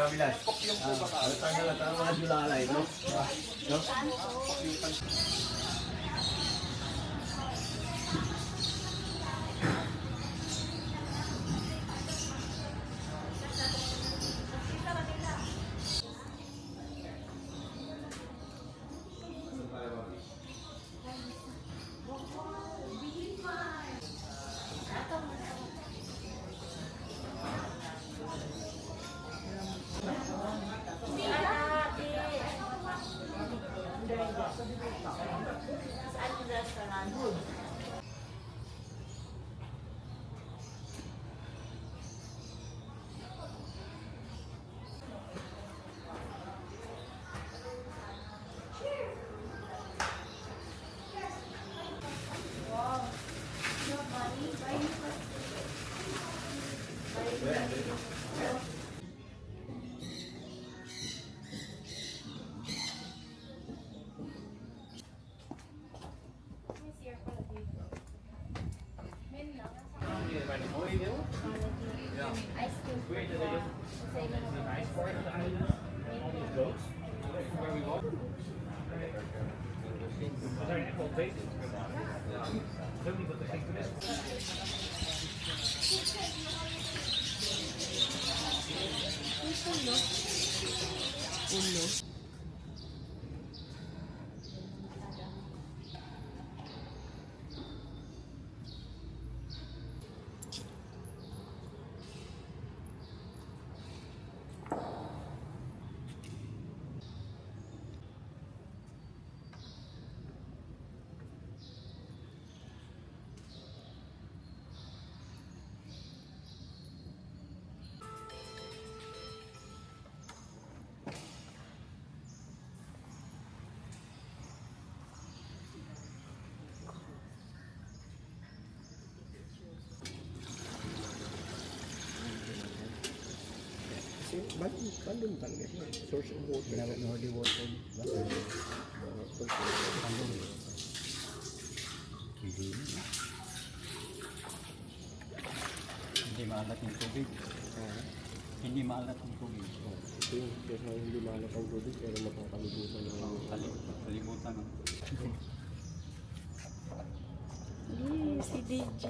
kabilas. Halatang mga julalay, no? No? Bandung talaga siya. Source of water. Northern water. Hindi maalat ng tubig. Hindi maalat ng tubig. Ito yung kaya hindi maalat ang tubig pero makakalibutan ng Kalibutan ng Si DJ.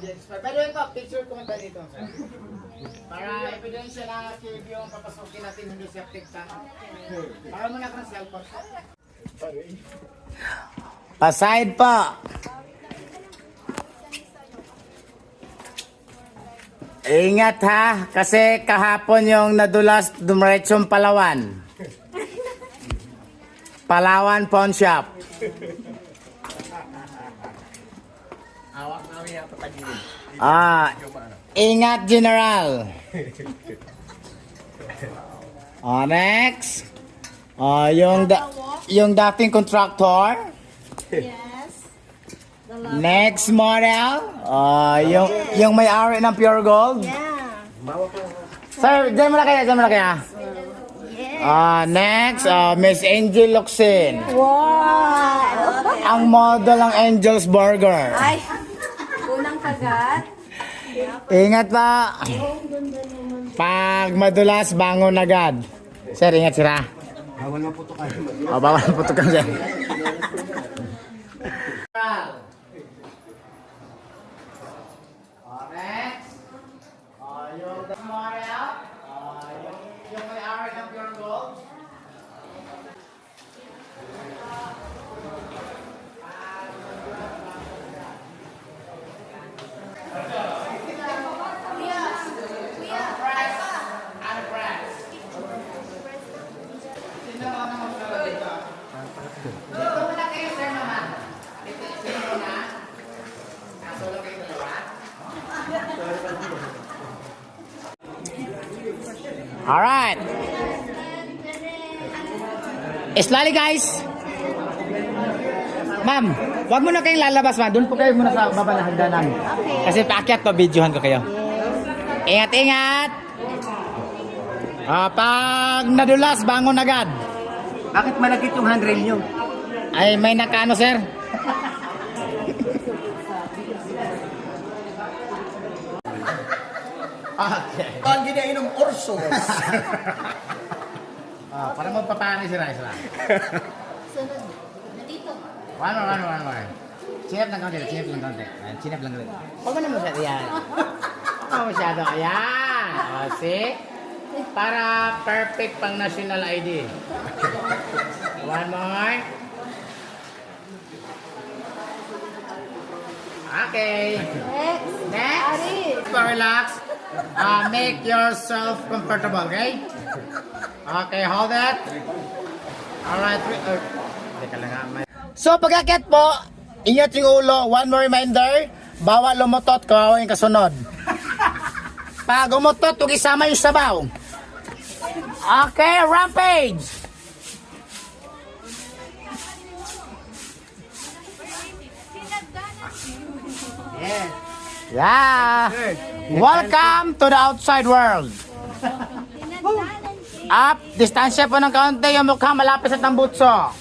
dito. Pero ito, picture ko muna dito. Para ebidensya na cave yung papasukin natin hindi septic tank. Para muna ka ng cellphone. Pa-side pa! Ingat ha, kasi kahapon yung nadulas dumiretsong Palawan. Palawan Pawn Shop. Awak namin ang patagilid. Ingat General. Next. Yung dating contractor. Yes. Next model. Yung may-ari ng Pure Gold. Yeah. Sir, dyan mo na kaya. Yes. Next, Miss Angel Locsin. Wow. Ang model ng Angel's Burger. Ay. Unang kagat. Ingat pa. Pag madulas, bangon agad. Sir, ingat sira. bawal maputukan. Bawal maputukan, sir. Next. Yung model. Yung may-ari ng Pure Gold. Alright. Slowly guys. Ma'am, wag mo na kayong lalabas ma. Doon po kayo muna sa baba na hagdanan. Okay. Kasi paakyat to, videohan ko kayo. Ingat, ingat. Pag nadulas, bangon agad. Bakit malagit yung handrail nyo? Ay, may nakaano sir? Ang ginainom orso. Para magpapangay si Rice lang. Sunod. Dito. One more. Chinap lang konti, chinap lang konti. Ayan, chinap lang konti. Huwag mo na masyado yan. Huwag mo masyado. Ayan. O, see? Para perfect pang national ID. One more. Okay. Next. Next. Relax. Make yourself comfortable, okay? Okay, hold it. Alright. Teka lang nga. So, pag-akit po, ingat yung ulo. One more reminder, bawal lumutot, kawawa yung kasunod. Pag umutot, huwag isama yung sabaw. Okay, rampage! Yes. Yeah! Welcome to the outside world. Up, distansya po ng kaunti, yung mukha malapit sa tambutso.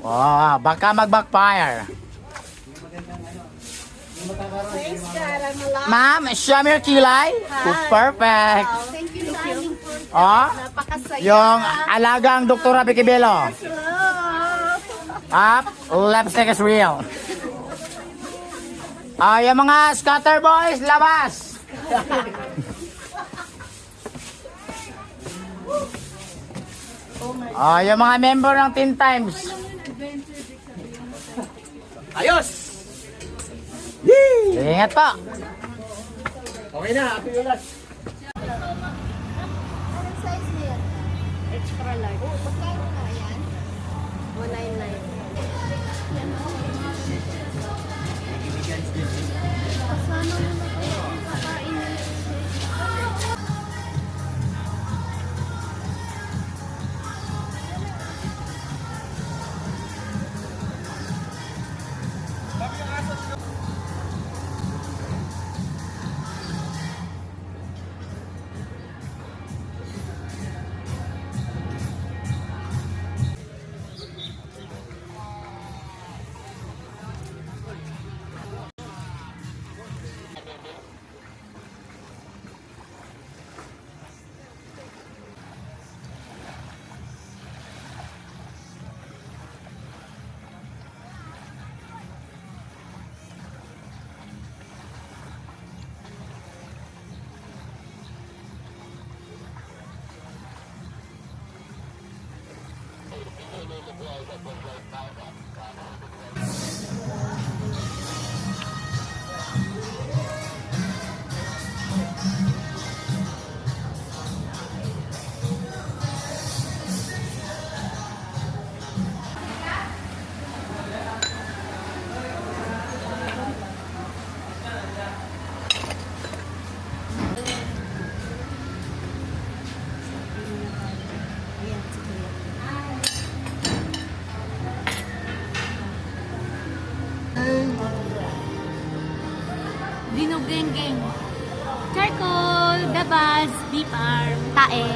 Wow, baka mag-backfire. Ma'am, show me your kilay. Perfect. Thank you, darling. Oh, Napakasaya. yung alagang Dr. Bikibelo. Up, lipstick is real. Yung mga scatter boys, labas. Yung mga member ng Teen Times. Ayos! Ingat po. Okay na, happy ulas. Anong size na yan? Extra large. Oh, magkano nga yan? 199. Kasama mo na kayo ang kakain nila. Dinugeng-geng. Charcoal, dabas, beef arm, tae.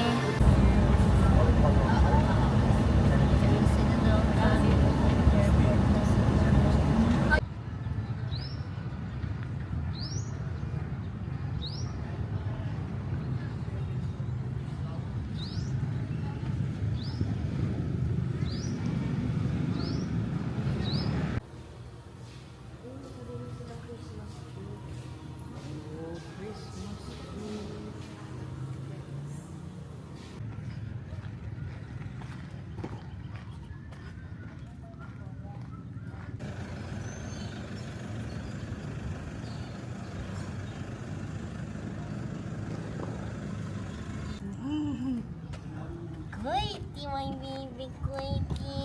Kuiti, my baby, kuiti.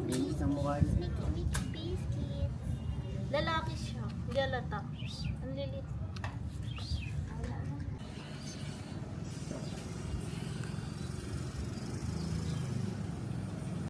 Bilis ng mukha niya. Biscuit. Lalaki siya. Hindi halata. Ang lilit.